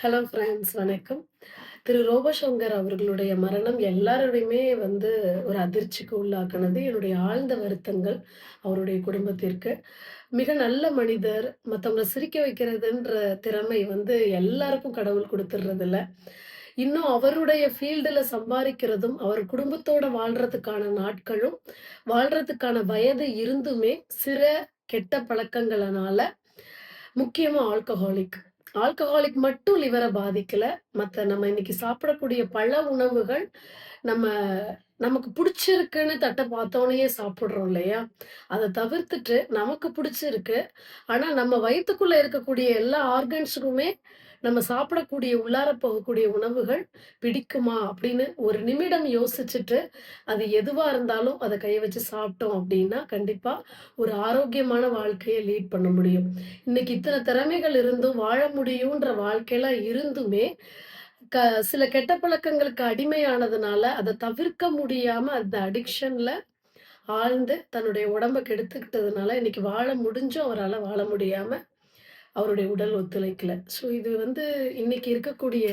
Hello friends, வணக்கம். திரு ரோபோசங்கர் அவர்களுடைய மரணம் எல்லாருடையுமே ஒரு அதிர்ச்சிக்கு உள்ளாக்குனது. என்னுடைய ஆழ்ந்த வருத்தங்கள் அவருடைய குடும்பத்திற்கு. மிக நல்ல மனிதர். மத்தவங்கள சிரிக்க வைக்கிறதுன்ற திறமை எல்லாருக்கும் கடவுள் குடுத்துடுறதில்ல. இன்னும் அவருடைய ஃபீல்டுல சம்பாரிக்கிறதும், அவர் குடும்பத்தோட வாழ்றதுக்கான நாட்களும், வாழ்றதுக்கான வயது இருந்துமே, சில கெட்ட பழக்கங்களனால முக்கியமா ஆல்கஹாலிக். ஆல்கஹாலிக் மட்டும் லிவர பாதிக்கல. நம்ம இன்னைக்கு சாப்பிடக்கூடிய பல உணவுகள், நம்ம நமக்கு புடிச்சிருக்குன்னு தட்ட பார்த்தோனயே சாப்பிடுறோம் இல்லையா? அத தவிர்த்துட்டு நமக்கு புடிச்சிருக்கு. ஆனா நம்ம வயித்துக்குள்ள இருக்கக்கூடிய எல்லா ஆர்கன்ஸுக்குமே நம்ம சாப்பிடக்கூடிய உள்ளார போகக்கூடிய உணவுகள் பிடிக்குமா? அப்படின்னு ஒரு நிமிடம் யோசிச்சுட்டு, அது எதுவா இருந்தாலும் அத கைய வச்சு சாப்பிட்டோம் அப்படின்னா, கண்டிப்பா ஒரு ஆரோக்கியமான வாழ்க்கைய லீட் பண்ண முடியும். இன்னைக்கு இத்தன திறமைகள் இருந்தும் வாழ முடியுன்ற வாழ்க்கைலாம் இருந்துமே, க சில கெட்ட பழக்கங்களுக்கு அடிமையானதுனால, அத தவிர்க்க முடியாம அந்த அடிக்ஷன்ல ஆழ்ந்து தன்னுடைய உடம்ப கெடுத்துக்கிட்டதுனால, இன்னைக்கு வாழ முடிஞ்சும் அவரால வாழ முடியாம, அவருடைய உடல் ஒத்துழைக்கல. இது இன்னைக்கு இருக்கக்கூடிய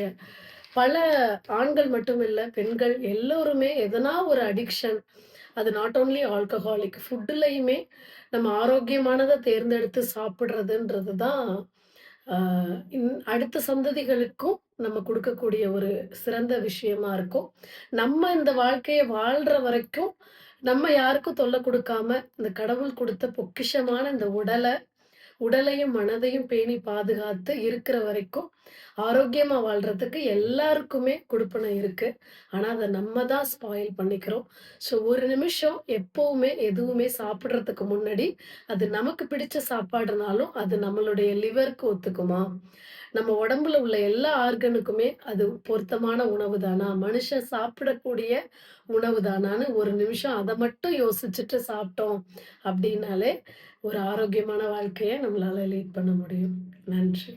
பல ஆண்கள் மட்டும் இல்ல, பெண்கள் எல்லோருமே எதனா ஒரு அடிக்ஷன். அது நாட் ஒன்லி ஆல்கஹாலிக் ஃபுட்டுலயுமே நம்ம ஆரோக்கியமானத தேர்ந்தெடுத்து சாப்பிடுறதுன்றது தான் ஆ அடுத்த சந்ததிகளுக்கும் நம்ம குடுக்கக்கூடிய ஒரு சிறந்த விஷயமா இருக்கும். நம்ம இந்த வாழ்க்கைய வாழ்ற வரைக்கும், நம்ம யாருக்கும் தொல்ல குடுக்காம, இந்த கடவுள் குடுத்த பொக்கிஷமான இந்த உடலையும், மனதையும் பேணி பாதுகாத்து இருக்கிற வரைக்கும், ஆரோக்கியமா வாழ்றதுக்கு எல்லாருக்குமே குடுப்பனை இருக்கு. ஆனா, அத நம்ம தான் ஸ்பாயில் பண்ணிக்கிறோம். ஒரு நிமிஷம் எப்பவுமே எதுவுமே சாப்பிடுறதுக்கு முன்னாடி, அது நமக்கு பிடிச்ச சாப்பாடுனாலும், அது நம்மளுடைய லிவருக்கு ஒத்துக்குமா? நம்ம உடம்புல உள்ள எல்லா ஆர்கனுக்குமே அது பொருத்தமான உணவு தானா? மனுஷன் சாப்பிடக்கூடிய உணவு தானான்னு ஒரு நிமிஷம் அத மட்டும் யோசிச்சுட்டு சாப்பிட்டோம் அப்டின்னாலே, ஒரு ஆரோக்கியமான வாழ்க்கைய நம்மளால லீட் பண்ண முடியும். நன்றி.